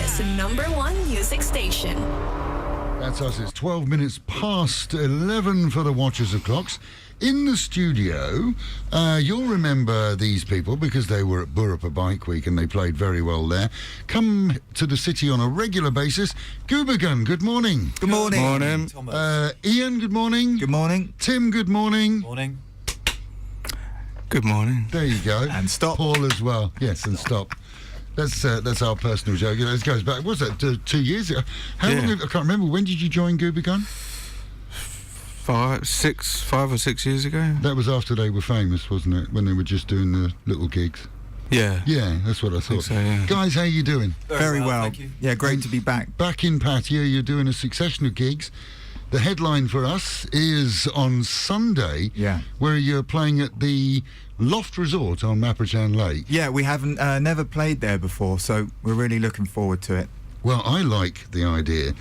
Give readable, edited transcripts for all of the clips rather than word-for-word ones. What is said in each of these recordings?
Australia's #1 music station. That's us. It's 12 minutes past 11 for the watchers of clocks. In the studio, you'll remember these people because they were at Burrup Bike Week and they played very well there. Come to the city on a regular basis. GOOBER GUN, good morning. Good morning. Morning. Ian, good morning. Good morning. Tim, good morning. Morning. Good morning. There you go. And stop. Paul as well. Yes, and stop. That's our personal joke. It goes back. What's that? 2 years ago? How long? I can't remember. When did you join GOOBER GUN? 5 or 6 years ago. That was after they were famous, wasn't it? When they were just doing the little gigs. Yeah. Yeah, that's what I thought. So, yeah. Guys, how you doing? Very well. Thank you. Yeah, great to be back. Back in Pattaya, you're doing a succession of gigs. The headline for us is on Sunday, where you're playing at the Loft Resort on Mapachan Lake. Yeah, we haven't never played there before, so we're really looking forward to it. Well, I like the idea.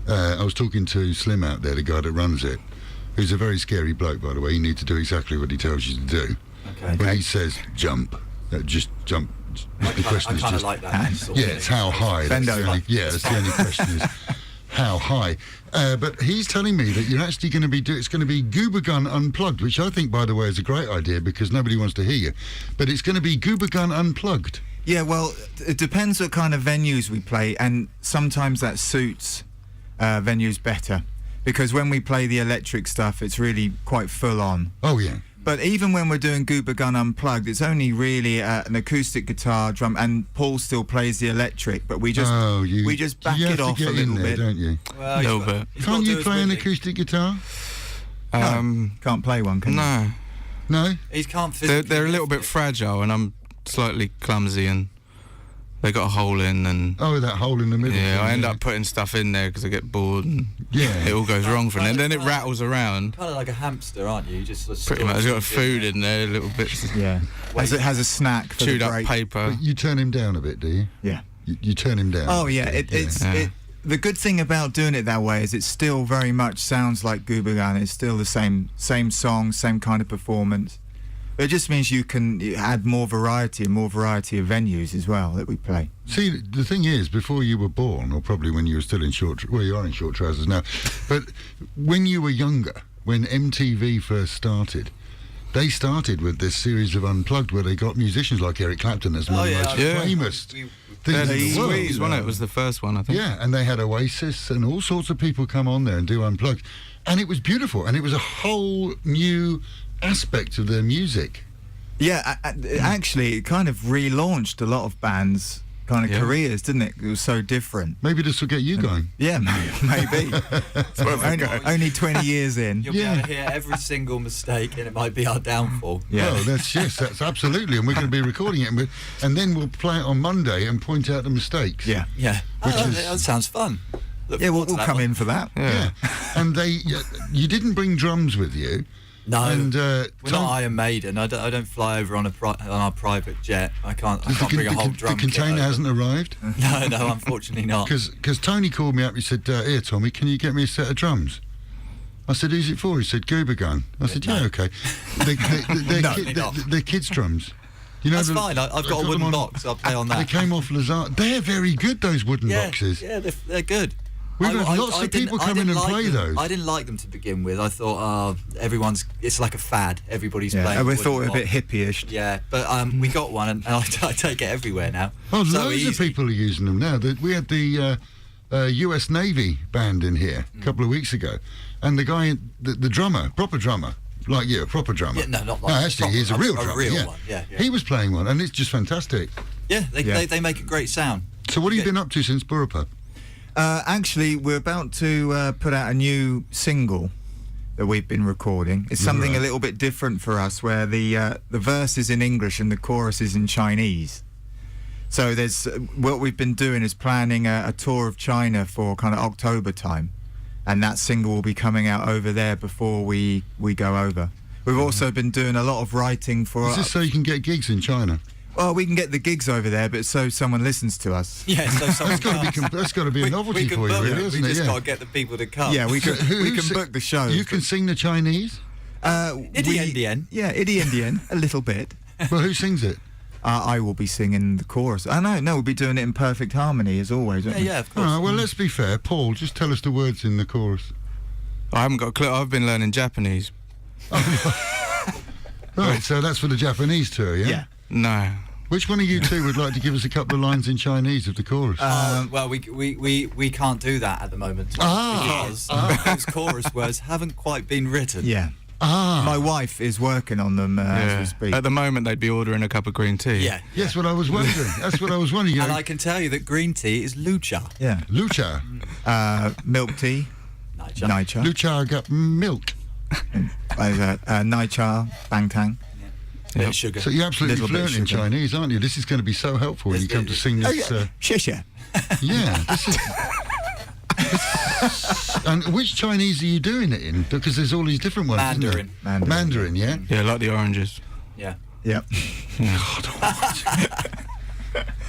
I was talking to Slim out there, the guy that runs it, who's a very scary bloke, by the way. You need to do exactly what he tells you to do. Okay. When he says jump, just jump. The question is just like that. it's how high. Bend over. That's the only question is how high. But he's telling me that you're actually going to be it's going to be GOOBER GUN Unplugged, which I think, by the way, is a great idea because nobody wants to hear you. But it's going to be GOOBER GUN Unplugged. Yeah, well, it depends what kind of venues we play, and sometimes that suits venues better. Because when we play the electric stuff, it's really quite full on. Oh, yeah. But even when we're doing GOOBER GUN Unplugged, it's only really an acoustic guitar, drum, and Paul still plays the electric, but we just back it off a little there, bit. Don't you? A little bit. Can't you play an acoustic guitar? Can't play one, can you? No. No? He can't They're a little bit fragile, and I'm slightly clumsy, and they got a hole in, and Oh, that hole in the middle. yeah, thing, I end up putting stuff in there because I get bored, and Yeah. it all goes wrong for it. And then it rattles around. Kind of like a hamster, aren't you? You just Pretty much, got food in there, little bits, Yeah. It has a snack for chewed the up break. paper. But you turn him down a bit, do you? Yeah. You turn him down. Oh yeah, the good thing about doing it that way is it still very much sounds like GOOBER GUN. It's still the same song, same kind of performance. But it just means you can add more variety of venues as well that we play. See, the thing is, before you were born, or probably when you were still in you are in short trousers now, but when you were younger, when MTV first started, they started with this series of Unplugged where they got musicians like Eric Clapton as one of the most famous things in the world. Squeeze, wasn't it? It was the first one, I think. Yeah, and they had Oasis and all sorts of people come on there and do Unplugged. And it was beautiful, and it was a whole new aspect of their music. Yeah, actually, it kind of relaunched a lot of bands' kind of careers, didn't it? It was so different. Maybe this will get you going. Yeah, maybe. only 20 years in. You'll be able to hear every single mistake, and it might be our downfall. Yeah. Oh, that's absolutely, and we're going to be recording it, and then we'll play it on Monday and point out the mistakes. Yeah. Yeah. That sounds fun. We'll come in for that. Yeah. And you didn't bring drums with you. No, and, we're not Iron Maiden. I don't fly over on our private jet. I can't bring a whole drum The container kit hasn't arrived? No, unfortunately not. Because Tony called me up, he said, here, Tommy, can you get me a set of drums? I said, who's it for? He said, GOOBER GUN. I said, yeah, okay. They're kids' drums. You know, that's fine. I've got a wooden box. I'll play on that. They came off Lazard. They're very good, those wooden boxes. Yeah, they're good. We've had lots of people come in and play those. I didn't like them to begin with. I thought, it's like a fad. Everybody's playing. We thought it a bit hippie-ish. Yeah, but we got one, and I take it everywhere now. Oh, loads of people are using them now. We had the US Navy band in here a couple of weeks ago, and the guy, the drummer, proper drummer, like you, a proper drummer. Yeah, no, not like actually, he's a real drummer. A real one, yeah. He was playing one, and it's just fantastic. Yeah, they make a great sound. So what have you been up to since Burrup? Actually, we're about to put out a new single that we've been recording. It's something a little bit different for us, where the verse is in English and the chorus is in Chinese. So there's what we've been doing is planning a tour of China for kind of October time, and that single will be coming out over there before we go over. We've also been doing a lot of writing for... Is this so you can get gigs in China? Well, we can get the gigs over there, but so someone listens to us. Yeah, so someone that's got to be a novelty for you, really, isn't it? We just got to get the people to come. Yeah, we can book the shows. You can sing the Chinese? Idi Indian. Yeah, Idi Indian, a little bit. Well, who sings it? I will be singing the chorus. No, we'll be doing it in perfect harmony as always. Won't we? Yeah, of All course. right, well, let's be fair. Paul, just tell us the words in the chorus. I haven't got a clue. I've been learning Japanese. Right, so that's for the Japanese tour, yeah? Yeah. No. Which one of you two would like to give us a couple of lines in Chinese of the chorus? Well, we can't do that at the moment because those chorus words haven't quite been written. Yeah. My wife is working on them as we speak. At the moment, they'd be ordering a cup of green tea. Yeah. Yes, what I was wondering. That's what I was wondering. You And know, I can tell you that green tea is lucha. Yeah. Lucha. Milk tea. Naicha. Lucha got milk. Naicha. Bangtang. Bit of sugar. So you're absolutely Little bit of fluent in sugar. Chinese, aren't you? This is going to be so helpful when you come to sing this. Xie Yeah, this is. And which Chinese are you doing it in? Because there's all these different ones. isn't there? Mandarin. Mandarin, yeah? Yeah, like the oranges. Yeah. Yep.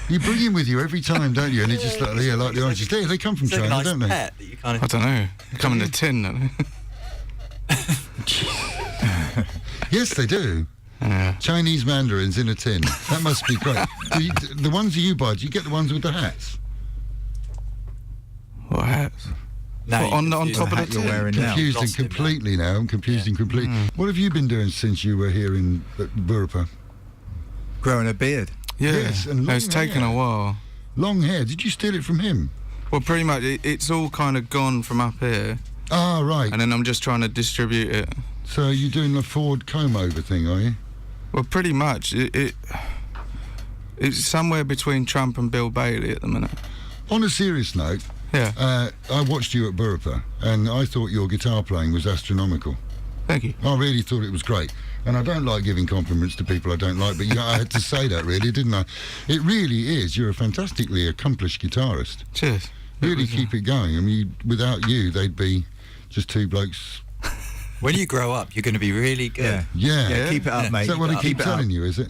You bring him with you every time, don't you? And it's just like, yeah, like the oranges. They come from It's like a China, nice don't they? pet that you kind I of. don't know. Come in a tin, don't they? Yes, they do. Yeah. Chinese mandarins in a tin. That must be great. The ones that you buy, do you get the ones with the hats? What hats? No, What, on you top of the hat you're tin? wearing now. Confusing Lost him now. completely now. I'm confusing completely. What have you been doing since you were here in Burpa? Growing a beard. Yeah. Yes, and long It's taken hair. a while. Long hair. Did you steal it from him? Well, pretty much, it's all kind of gone from up here, Ah, right. and then I'm just trying to distribute it. So you're doing the Ford comb-over thing, are you? Well, pretty much. It's somewhere between Trump and Bill Bailey at the minute. On a serious note, Yeah. I watched you at Burpa, and I thought your guitar playing was astronomical. Thank you. I really thought it was great. And I don't like giving compliments to people I don't like, but I had to say that, really, didn't I? It really is. You're a fantastically accomplished guitarist. Cheers. Really keep it going. I mean, without you, they'd be just two blokes. When you grow up, you're going to be really good. Yeah. Yeah, keep it up, mate. Is that what I keep Keep it up. telling you, is it?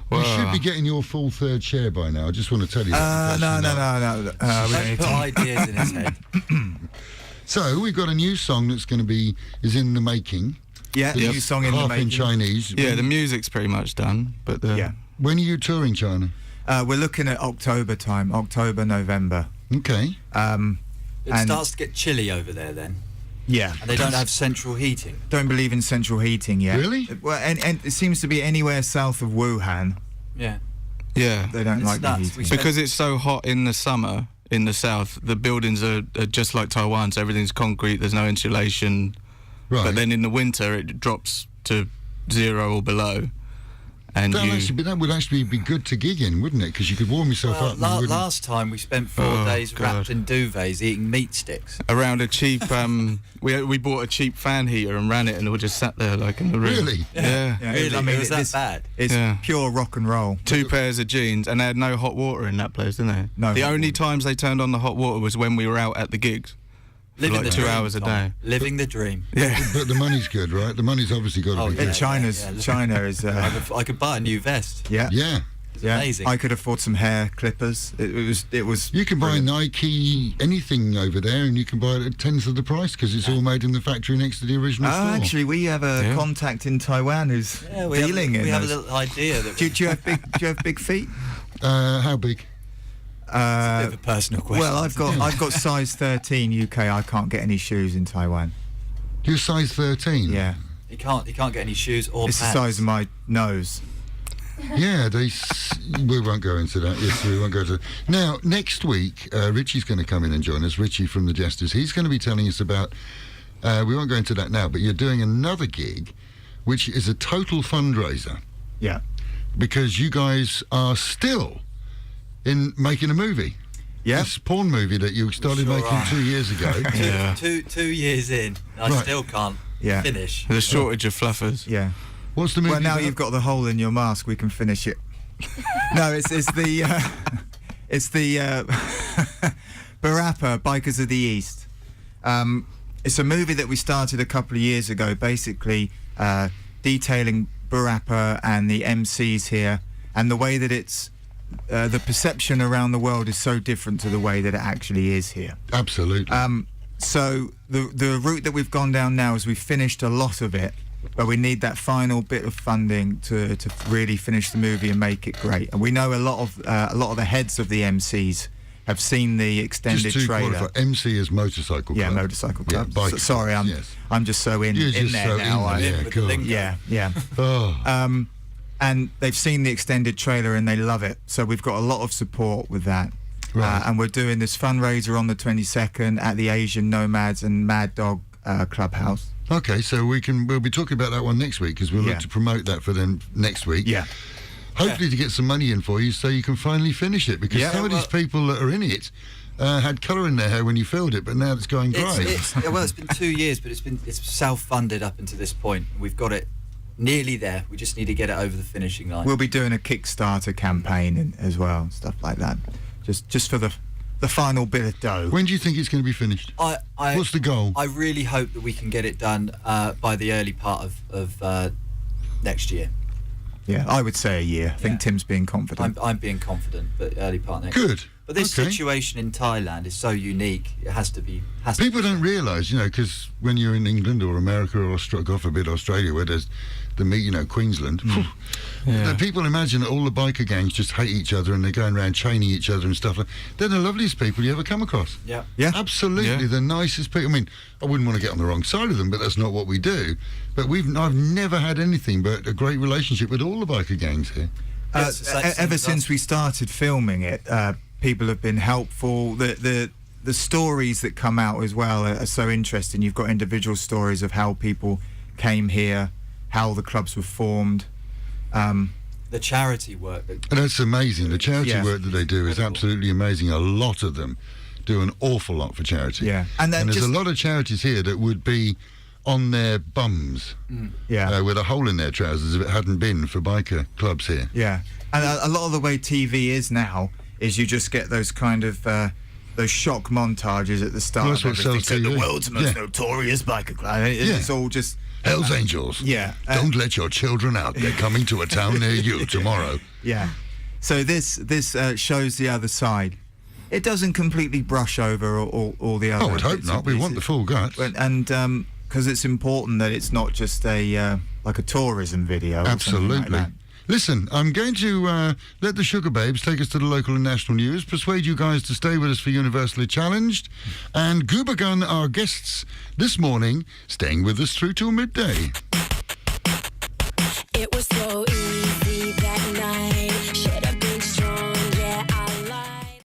Well, You should be getting your full third share by now. I just want to tell you that. in case No. you know. We don't Don't need put to. ideas in his head. So we've got a new song that's going to be in the making. Yeah, It's new song in the half in making. Chinese. yeah, the music's pretty much done, but the Yeah. When are you touring China? We're looking at October time, October, November. Okay. It And- starts to get chilly over there then. Yeah. And they don't have central heating. Don't believe in central heating yet. Really? Well, and it seems to be anywhere south of Wuhan. Yeah. yeah. They don't It's like the nuts. heating. We spent- Because it's so hot in the summer in the south, the buildings are just like Taiwan, so everything's concrete, there's no insulation. Right. But then in the winter, it drops to 0 or below. And That would actually be good to gig in, wouldn't it? Because you could warm yourself Well, up. and you wouldn't- last time we spent 4 Oh, days God. wrapped in duvets eating meat sticks. around a cheap, we bought a cheap fan heater and ran it, and we just sat there like in the room. Really? Yeah. Yeah, Really? I mean, It was that it's- bad? It's Yeah. pure rock and roll. 2 pairs of jeans, and they had no hot water in that place, didn't they? No The hot only water. times they turned on the hot water was when we were out at the gigs. Living like the 2 dream, hours a Tom. day. Living the dream. Yeah. But the money's good, right? The money's obviously got to Oh, be yeah. good. China is. I could buy a new vest. Yeah. Yeah. Yeah. amazing. I could afford some hair clippers. It was. You can buy brilliant. Nike, anything over there, and you can buy it at tenths of the price because it's all made in the factory next to the original store. Actually, we have a Yeah. contact in Taiwan who's Yeah, we have, dealing in we have a those. little idea that Do you have big feet? How big? it's a bit of a personal question. Well, I've got size 13 UK. I can't get any shoes in Taiwan. You're size 13? Yeah, he can't get any shoes or it's the pants. size of my nose. Yeah, we won't go into that. Yes, we won't go into. Now, next week, Richie's going to come in and join us. Richie from the Jesters. He's going to be telling us about. We won't go into that now, but you're doing another gig, which is a total fundraiser Yeah, because you guys are still in making a movie. yeah. This porn movie that you started sure making are. 2 years ago. Yeah. Two years in, I Right. still can't Yeah. finish. The shortage of fluffers. Yeah. What's the movie? Well, now about? you've got the hole in your mask. We can finish it. No, it's the Barappa Bikers of the East. It's a movie that we started a couple of years ago, basically detailing Barappa and the MCs here, and the way that it's the perception around the world is so different to the way that it actually is here. Absolutely. So the route that we've gone down now is we've finished a lot of it, but we need that final bit of funding to really finish the movie and make it great. And we know a lot of the heads of the MCs have seen the extended Just to trailer. qualify, MC is motorcycle club. Yeah, motorcycle club. Yeah, bike sorry, clubs, I'm just so in You're just there so now. in there, God. Yeah. Oh. And they've seen the extended trailer and they love it. So we've got a lot of support with that. Right. And we're doing this fundraiser on the 22nd at the Asian Nomads and Mad Dog Clubhouse. Okay, so we'll be talking about that one next week, because we'll Yeah. look to promote that for them next week. Yeah. Hopefully to get some money in for you so you can finally finish it, because Yeah, some of these people that are in it had colour in their hair when you filmed it, but now it's going grey. It's been 2 years, but it's self-funded up until this point. We've got it nearly there. We just need to get it over the finishing line. We'll be doing a Kickstarter campaign as well, stuff like that. Just for the final bit of dough. When do you think it's going to be finished? What's the goal? I really hope that we can get it done by the early part of next year. Yeah, I would say a year. I think Tim's being confident. I'm being confident, but early part next year. Good. But this Okay. situation in Thailand is so unique. It has to be. People don't realise, because when you're in England or America or God forbid Australia, where there's Queensland, the people imagine that all the biker gangs just hate each other and they're going around chaining each other and stuff. They're the loveliest people you ever come across. Yeah. Yeah. Absolutely, Yeah. the nicest people. I mean, I wouldn't want to get on the wrong side of them, but that's not what we do. But I've never had anything but a great relationship with all the biker gangs here. Ever since we started filming it, people have been helpful. The stories that come out as well are so interesting. You've got individual stories of how people came here, how the clubs were formed. The charity work. And that's amazing. The charity Yeah. work that they do is absolutely amazing. A lot of them do an awful lot for charity. Yeah. And then there's just- a lot of charities here that would be on their bums with a hole in their trousers if it hadn't been for biker clubs here. Yeah, and a lot of the way TV is now is you just get those kind of those shock montages at the start. Well, that's of what everything. sells So TV. the world's most Yeah. notorious biker club. It's all just Hell's Angels. Yeah. Don't let your children out. They're coming to a town near you tomorrow. yeah. So this shows the other side. It doesn't completely brush over all the other. I would hope bits and not. We want the pieces. full guts. And because it's important that it's not just a like a tourism video. Or something Absolutely. like that. Listen, I'm going to let the Sugar Babes take us to the local and national news, persuade you guys to stay with us for Universally Challenged, and Goober Gun, our guests this morning, staying with us through till midday. It was so easy.